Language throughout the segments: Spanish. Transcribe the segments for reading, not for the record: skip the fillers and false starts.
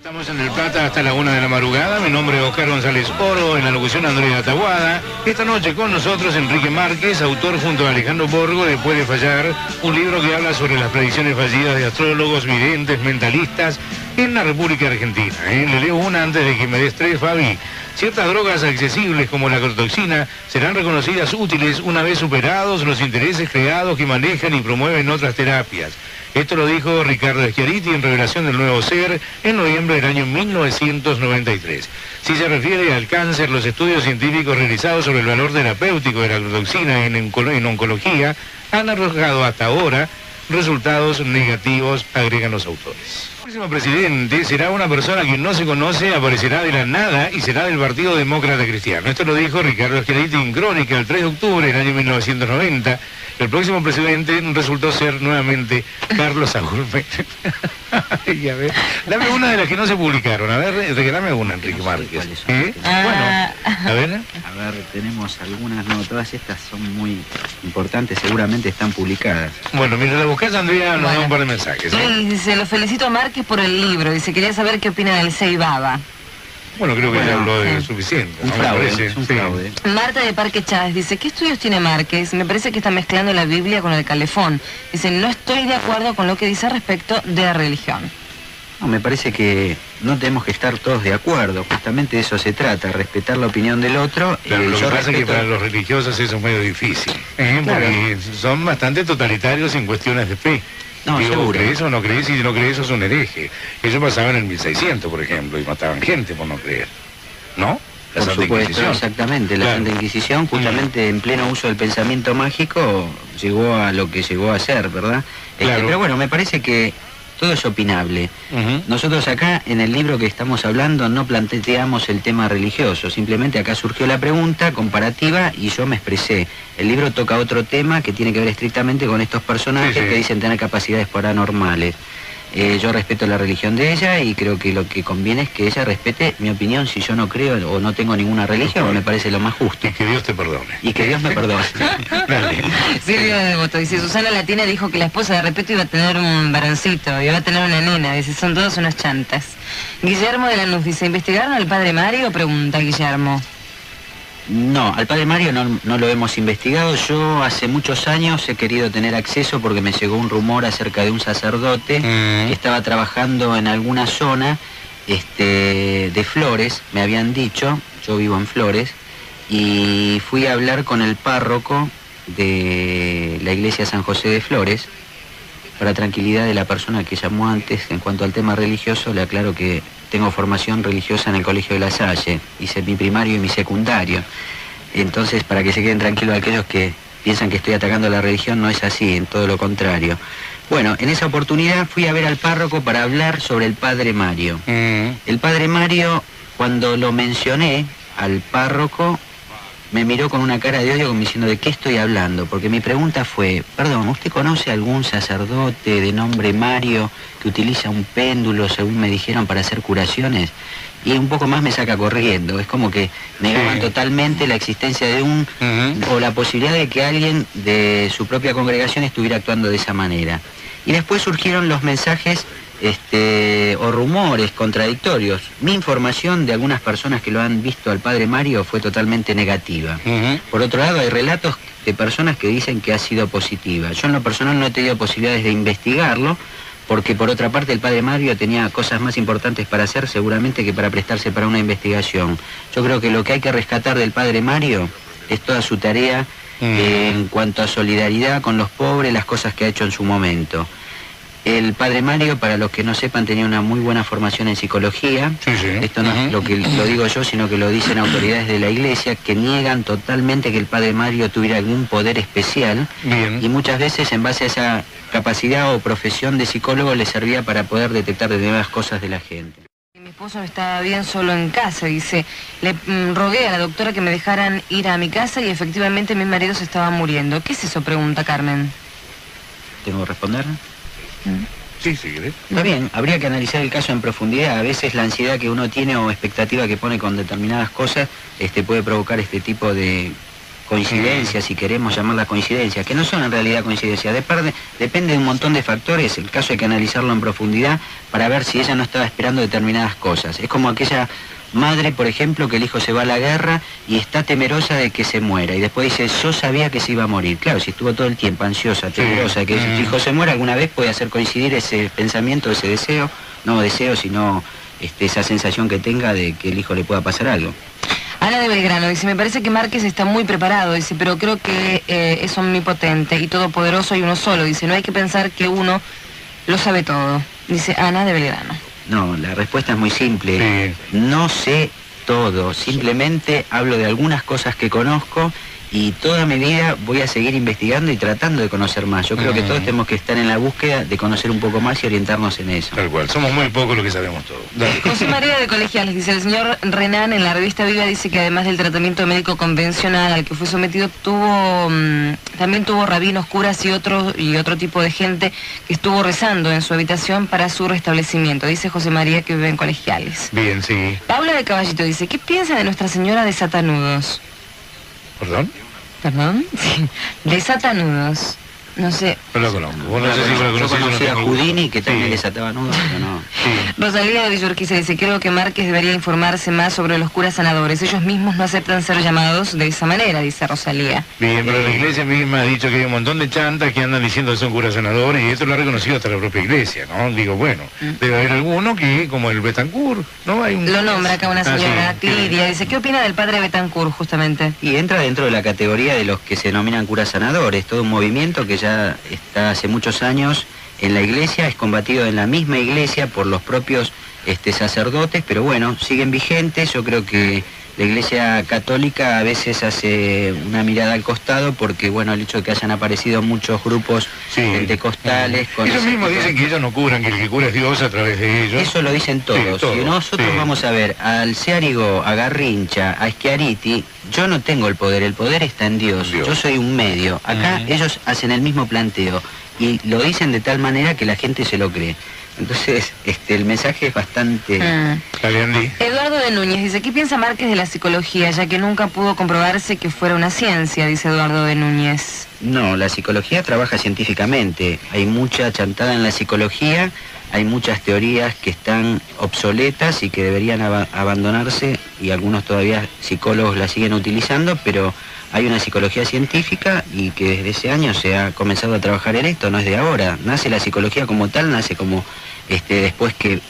Estamos en El Plata hasta la 1 de la madrugada. Mi nombre es Oscar González Oro, en la locución Andrea Taboada. Esta noche con nosotros Enrique Márquez, autor junto a Alejandro Borgo de Puede Fallar, un libro que habla sobre las predicciones fallidas de astrólogos, videntes, mentalistas en la República Argentina. Le leo una antes de que me des tres, Fabi. Ciertas drogas accesibles como la agrotoxina serán reconocidas útiles una vez superados los intereses creados que manejan y promueven otras terapias. Esto lo dijo Ricardo Schiariti en Revelación del Nuevo Ser en noviembre del año 1993. Si se refiere al cáncer, los estudios científicos realizados sobre el valor terapéutico de la agrotoxina en oncología han arrojado hasta ahora resultados negativos, agregan los autores. El próximo presidente será una persona que no se conoce, aparecerá de la nada y será del Partido Demócrata Cristiano. Esto lo dijo Ricardo Schiariti en Crónica el 3 de octubre del año 1990. El próximo presidente resultó ser nuevamente Carlos Saúl Menem. A ver, dame una de las que no se publicaron. A ver, regálame una, Enrique Márquez. Bueno, a ver. A ver, tenemos algunas, no, todas estas son muy importantes, seguramente están publicadas. Bueno, mientras la buscas, Andrea nos da un par de mensajes. Dice, lo felicito a Márquez por el libro. Dice, quería saber qué opina del Seibaba. Bueno, creo que ya habló de suficiente. Un fraude, es un fraude. Marta de Parque Chávez dice, ¿qué estudios tiene Márquez? Me parece que está mezclando la Biblia con el calefón. Dice, no estoy de acuerdo con lo que dice respecto de la religión. No, me parece que no tenemos que estar todos de acuerdo, justamente de eso se trata, respetar la opinión del otro. Claro, lo que pasa es que para los religiosos eso es medio difícil, claro, porque son bastante totalitarios en cuestiones de fe. No, digo, seguro. ¿crees o no crees? Y si no crees, sos un hereje. Eso pasaba en el 1600, por ejemplo, y mataban gente por no creer. ¿No? La Por Santa supuesto, Inquisición. exactamente. La Claro. Santa Inquisición, justamente en pleno uso del pensamiento mágico, llegó a lo que llegó a ser, ¿verdad? Claro. Pero bueno, me parece que todo es opinable. Nosotros acá, en el libro que estamos hablando, no planteamos el tema religioso. Simplemente acá surgió la pregunta comparativa y yo me expresé. El libro toca otro tema que tiene que ver estrictamente con estos personajes que dicen tener capacidades paranormales. Yo respeto la religión de ella y creo que lo que conviene es que ella respete mi opinión si yo no creo o no tengo ninguna religión, me parece lo más justo. Y que Dios te perdone. Y que Dios me perdone. Dale. Silvia de Devoto dice, Susana Latina dijo que la esposa de Repeto iba a tener un varoncito, iba a tener una nena. Dice, son todos unas chantas. Guillermo de Lanús dice, ¿investigaron al padre Mario? Pregunta Guillermo. No, al padre Mario no lo hemos investigado. Yo hace muchos años he querido tener acceso porque me llegó un rumor acerca de un sacerdote que estaba trabajando en alguna zona de Flores, me habían dicho, yo vivo en Flores, y fui a hablar con el párroco de la iglesia San José de Flores. Para tranquilidad de la persona que llamó antes, en cuanto al tema religioso, le aclaro que tengo formación religiosa en el Colegio de La Salle, hice mi primario y mi secundario. Entonces, para que se queden tranquilos aquellos que piensan que estoy atacando a la religión, no es así, en todo lo contrario. Bueno, en esa oportunidad fui a ver al párroco para hablar sobre el padre Mario. El padre Mario, cuando lo mencioné al párroco, me miró con una cara de odio como diciendo, ¿de qué estoy hablando? Porque mi pregunta fue, perdón, ¿usted conoce algún sacerdote de nombre Mario que utiliza un péndulo, según me dijeron, para hacer curaciones? Y un poco más me saca corriendo. Es como que negaban totalmente la existencia de o la posibilidad de que alguien de su propia congregación estuviera actuando de esa manera. Y después surgieron los mensajes o rumores contradictorios. Mi información de algunas personas que lo han visto al padre Mario fue totalmente negativa. Por otro lado, hay relatos de personas que dicen que ha sido positiva. Yo en lo personal no he tenido posibilidades de investigarlo, porque por otra parte el padre Mario tenía cosas más importantes para hacer seguramente que para prestarse para una investigación. Yo creo que lo que hay que rescatar del padre Mario es toda su tarea en cuanto a solidaridad con los pobres, las cosas que ha hecho en su momento. El padre Mario, para los que no sepan, tenía una muy buena formación en psicología. Esto no es lo que lo digo yo, sino que lo dicen autoridades de la iglesia, que niegan totalmente que el padre Mario tuviera algún poder especial. Y muchas veces, en base a esa capacidad o profesión de psicólogo, le servía para poder detectar determinadas cosas de la gente. Mi esposo no estaba bien solo en casa, dice, le rogué a la doctora que me dejaran ir a mi casa y efectivamente mi marido se estaba muriendo. ¿Qué es eso? Pregunta Carmen. ¿Tengo que responder? Sí, sí, ¿crees? Está bien, habría que analizar el caso en profundidad. A veces la ansiedad que uno tiene o expectativa que pone con determinadas cosas puede provocar este tipo de coincidencias, si queremos llamarlas coincidencias, que no son en realidad coincidencias, depende de un montón de factores. El caso hay que analizarlo en profundidad para ver si ella no estaba esperando determinadas cosas. Es como aquella madre, por ejemplo, que el hijo se va a la guerra y está temerosa de que se muera, y después dice, yo sabía que se iba a morir. Claro, si estuvo todo el tiempo ansiosa, temerosa de que su hijo se muera, alguna vez puede hacer coincidir ese pensamiento, ese deseo, no deseo, sino esa sensación que tenga de que el hijo le pueda pasar algo. Ana de Belgrano dice, me parece que Márquez está muy preparado, dice, pero creo que es omnipotente y todopoderoso y uno solo, dice, no hay que pensar que uno lo sabe todo, dice Ana de Belgrano. No, la respuesta es muy simple. Sí. No sé todo, simplemente hablo de algunas cosas que conozco y toda mi vida voy a seguir investigando y tratando de conocer más. Yo creo que todos tenemos que estar en la búsqueda de conocer un poco más y orientarnos en eso. Tal cual, somos muy pocos los que sabemos todo. José María de Colegiales dice, el señor Renan en la revista Viva dice que además del tratamiento médico convencional al que fue sometido, también tuvo rabinos, curas y otro tipo de gente que estuvo rezando en su habitación para su restablecimiento. Dice José María que vive en Colegiales. Bien, sí. Paula de Caballito dice, ¿qué piensa de Nuestra Señora de Satanudos? ¿Perdón? ¿Perdón? Sí. Desatanudos. No sé. No lo conozco. Vos no sé si lo Yo conocés, conocí a Houdini, que también sí. desataba nudos, pero no. Sí. Rosalía de Villurquiza dice, creo que Márquez debería informarse más sobre los curas sanadores. Ellos mismos no aceptan ser llamados de esa manera, dice Rosalía. Bien, pero la iglesia misma ha dicho que hay un montón de chantas que andan diciendo que son curas sanadores, y esto lo ha reconocido hasta la propia iglesia, ¿no? Digo, bueno, debe haber alguno que, como el Betancourt, ¿no? Hay un... Lo nombra acá una señora, sí. Lidia, dice, ¿qué opina del padre Betancourt, justamente? Y entra dentro de la categoría de los que se denominan curas sanadores, todo un movimiento que ya está hace muchos años en la iglesia, es combatido en la misma iglesia por los propios sacerdotes, pero bueno, siguen vigentes. Yo creo que la iglesia católica a veces hace una mirada al costado porque, bueno, el hecho de que hayan aparecido muchos grupos pentecostales... Ellos mismos dicen que ellos no curan, que el que cura es Dios a través de ellos. Eso lo dicen todos. Sí, Si nosotros vamos a ver al Searigo, a Garrincha, a Schiariti, yo no tengo el poder está en Dios. Yo soy un medio. Acá ellos hacen el mismo planteo y lo dicen de tal manera que la gente se lo cree. Entonces, el mensaje es bastante... Eduardo de Núñez dice, ¿qué piensa Márquez de la psicología, ya que nunca pudo comprobarse que fuera una ciencia? Dice Eduardo de Núñez. No, la psicología trabaja científicamente. Hay mucha chantada en la psicología, hay muchas teorías que están obsoletas y que deberían abandonarse, y algunos todavía psicólogos la siguen utilizando, pero hay una psicología científica y que desde ese año se ha comenzado a trabajar en esto, no es de ahora. Nace la psicología como tal, nace como después que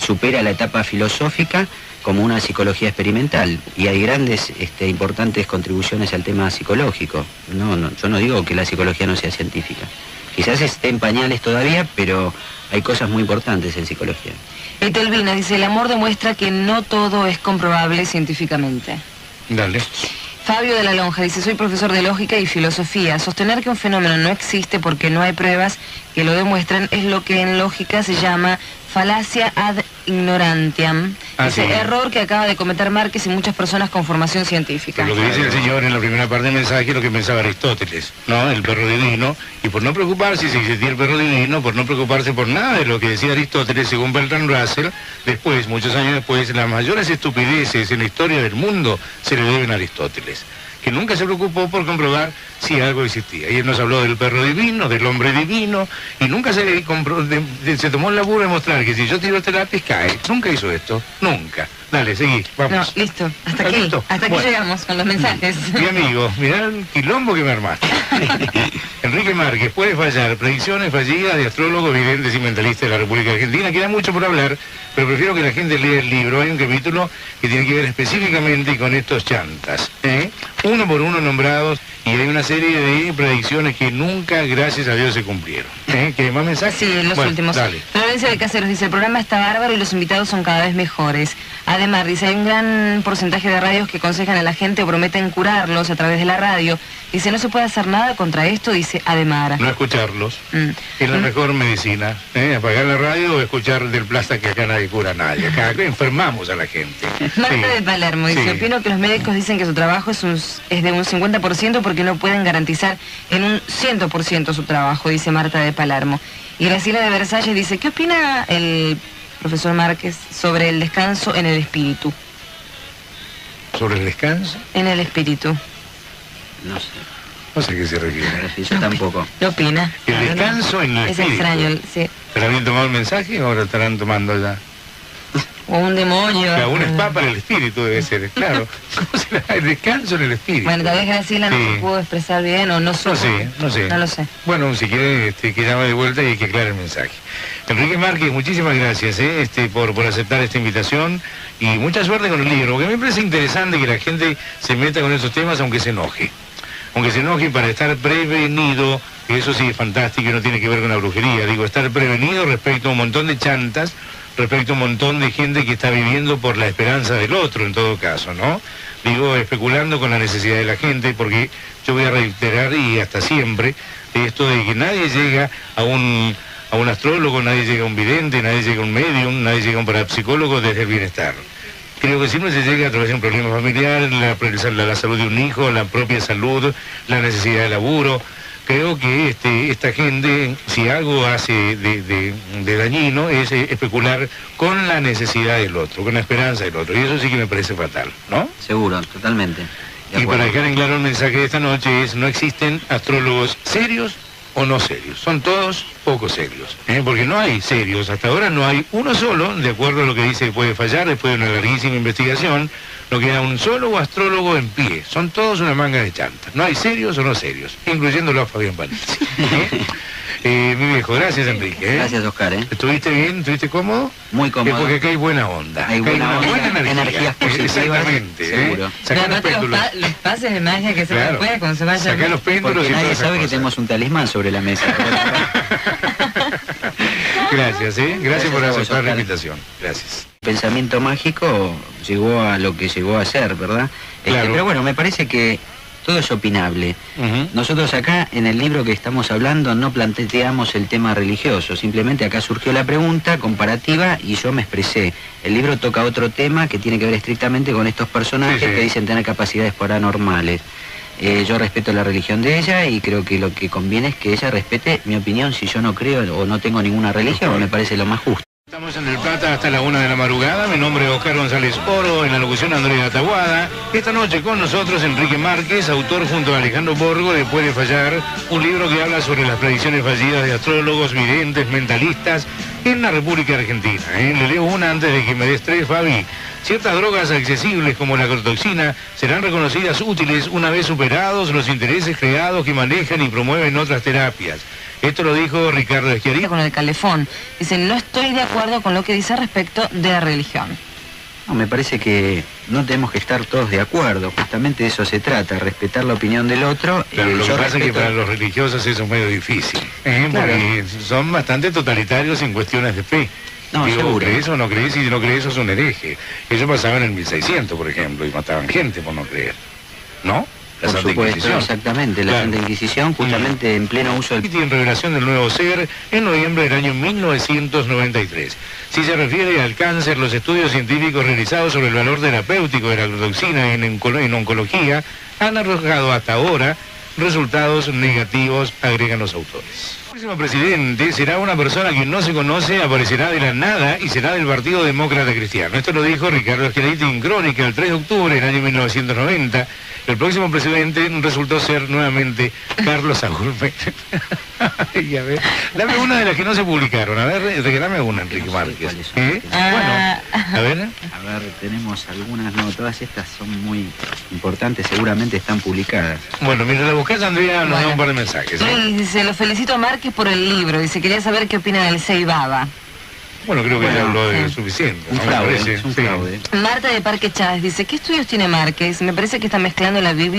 supera la etapa filosófica, como una psicología experimental, y hay grandes, importantes contribuciones al tema psicológico. Yo no digo que la psicología no sea científica. Quizás esté en pañales todavía, pero hay cosas muy importantes en psicología. Etelvina dice, el amor demuestra que no todo es comprobable científicamente. Dale. Fabio de la Lonja dice, soy profesor de lógica y filosofía. Sostener que un fenómeno no existe porque no hay pruebas que lo demuestren es lo que en lógica se llama falacia ad ignorantiam. Ese error que acaba de cometer Márquez y muchas personas con formación científica. Pero lo que dice el señor en la primera parte del mensaje es lo que pensaba Aristóteles, ¿no? El perro divino. Y por no preocuparse si existía el perro divino, por no preocuparse por nada de lo que decía Aristóteles, según Bertrand Russell, después, muchos años después, las mayores estupideces en la historia del mundo se le deben a Aristóteles, que nunca se preocupó por comprobar si algo existía. Y él nos habló del perro divino, del hombre divino, y nunca se tomó el laburo de mostrar que si yo tiro este lápiz cae. Nunca hizo esto, nunca. Dale, seguí, vamos. No, listo, hasta aquí llegamos con los mensajes. Mi amigo, mirá el quilombo que me armaste. Enrique Márquez, puede fallar, predicciones fallidas de astrólogos, videntes y mentalistas de la República Argentina. Queda mucho por hablar, pero prefiero que la gente lea el libro. Hay un capítulo que tiene que ver específicamente con estos chantas, uno por uno nombrados, y hay una serie de predicciones que nunca, gracias a Dios, se cumplieron. ¿Qué más mensajes? Sí, los últimos. Dale. Florencia de Caseros dice, el programa está bárbaro y los invitados son cada vez mejores. Además, dice, hay un gran porcentaje de radios que aconsejan a la gente o prometen curarlos a través de la radio. Dice, no se puede hacer nada contra esto, dice Ademar. No escucharlos. Es la mejor medicina. Apagar la radio o escuchar del Plaza, que acá nadie cura a nadie. Acá enfermamos a la gente. Marta de Palermo dice, opino que los médicos dicen que su trabajo es de un 50% porque no pueden garantizar en un 100% su trabajo, dice Marta de Palermo. Y Graciela de Versalles dice, ¿qué opina el profesor Márquez sobre el descanso en el espíritu? ¿Sobre el descanso? En el espíritu. No sé. No sé a qué se refiere. Yo tampoco. ¿Qué opina? El descanso en el Es espíritu. extraño, sí. ¿Pero habían tomado el mensaje o ahora estarán tomando ya? O un demonio. Claro, un spa para el espíritu debe ser, claro. ¿Cómo será? El descanso en el espíritu. Bueno, tal vez Graciela no Sí. se pudo expresar bien o no supo. No sé. No lo sé. Bueno, si quiere que llame de vuelta y que aclare el mensaje. Enrique Márquez, muchísimas gracias por aceptar esta invitación y mucha suerte con el libro, porque a mí me parece interesante que la gente se meta con estos temas aunque se enoje. Aunque se enoje para estar prevenido, que eso sí es fantástico y no tiene que ver con la brujería, digo, estar prevenido respecto a un montón de chantas, respecto a un montón de gente que está viviendo por la esperanza del otro, en todo caso, ¿no? Digo, especulando con la necesidad de la gente, porque yo voy a reiterar y hasta siempre esto de que nadie llega a un astrólogo, nadie llega a un vidente, nadie llega a un medium, nadie llega a un parapsicólogo desde el bienestar. Creo que siempre se llega a través de un problema familiar, la salud de un hijo, la propia salud, la necesidad de laburo. Creo que esta gente, si algo hace de dañino, es especular con la necesidad del otro, con la esperanza del otro. Y eso sí que me parece fatal, ¿no? Seguro, totalmente. Y para dejar en claro el mensaje de esta noche es, no existen astrólogos serios o no serios, son todos poco serios, porque no hay serios, hasta ahora no hay uno solo, de acuerdo a lo que dice que puede fallar después de una larguísima investigación, no queda un solo astrólogo en pie, son todos una manga de chantas, no hay serios o no serios, incluyéndolo a Fabián Palizzi. Mi viejo, gracias Enrique. Gracias, Oscar. ¿Estuviste bien? ¿Estuviste cómodo? Muy cómodo. Porque acá hay buena onda. Hay buena onda, energía. energías positivas. Exactamente. Seguro. Sacá los péndulos. Los pases de magia que se Claro. puede cuando se vaya. Sacá los péndulos Porque y todas nadie esas sabe que cosas. tenemos un talismán sobre la mesa. Gracias, Gracias Gracias por a vos, aceptar la Oscar. invitación. Gracias. El pensamiento mágico llegó a lo que llegó a ser, ¿verdad? Claro. Pero bueno, me parece que todo es opinable. Nosotros acá, en el libro que estamos hablando, no planteamos el tema religioso, simplemente acá surgió la pregunta comparativa y yo me expresé. El libro toca otro tema que tiene que ver estrictamente con estos personajes Sí, sí. que dicen tener capacidades paranormales. Yo respeto la religión de ella y creo que lo que conviene es que ella respete mi opinión. Si yo no creo o no tengo ninguna religión, me parece lo más justo. Estamos en El Plata hasta la 1 de la madrugada. Mi nombre es Oscar González Oro, en la locución Andrea Taboada. Esta noche con nosotros Enrique Márquez, autor junto a Alejandro Borgo de Puede Fallar, un libro que habla sobre las predicciones fallidas de astrólogos, videntes, mentalistas en la República Argentina. Le leo una antes de que me des tres, Fabi. Ciertas drogas accesibles como la agrotoxina serán reconocidas útiles una vez superados los intereses creados que manejan y promueven otras terapias. Esto lo dijo Ricardo Schiarini. Con el calefón. Dice, no estoy de acuerdo con lo que dice respecto de la religión. No, me parece que no tenemos que estar todos de acuerdo, justamente de eso se trata, respetar la opinión del otro. Claro, lo que yo pasa es que respeto- para los religiosos eso es medio difícil, Claro. porque son bastante totalitarios en cuestiones de fe. No, Digo, seguro. ¿crees o no crees? Y si no crees, sos un hereje. Eso pasaba en el 1600, por ejemplo, y mataban gente por no creer. ¿No? La Por Santa supuesto, Inquisición. exactamente, la Claro. Santa Inquisición, justamente en pleno uso del... En revelación del nuevo ser en noviembre del año 1993. Si se refiere al cáncer, los estudios científicos realizados sobre el valor terapéutico de la agrotoxina en oncología han arrojado hasta ahora resultados negativos, agregan los autores. El próximo presidente será una persona que no se conoce, aparecerá de la nada y será del Partido Demócrata Cristiano. Esto lo dijo Ricardo Schiarini en Crónica el 3 de octubre del año 1990. El próximo presidente resultó ser nuevamente Carlos Saúl Menem. Ay, a ver, dame una de las que no se publicaron. A ver, regálame una, Enrique No sé Márquez. cuáles son. Bueno, a ver. A ver, tenemos algunas, no, todas estas son muy importantes, seguramente están publicadas. Bueno, mientras la buscas, Andrea nos da Bueno. un par de mensajes. Dice, lo felicito a Márquez por el libro. Dice, quería saber qué opina del Seibaba. Bueno, creo que ya Bueno, habló de sí. suficiente. Un ¿no? Me fraude, parece. es un Sí. fraude. Marta de Parque Chávez dice, ¿qué estudios tiene Márquez? Me parece que está mezclando la Biblia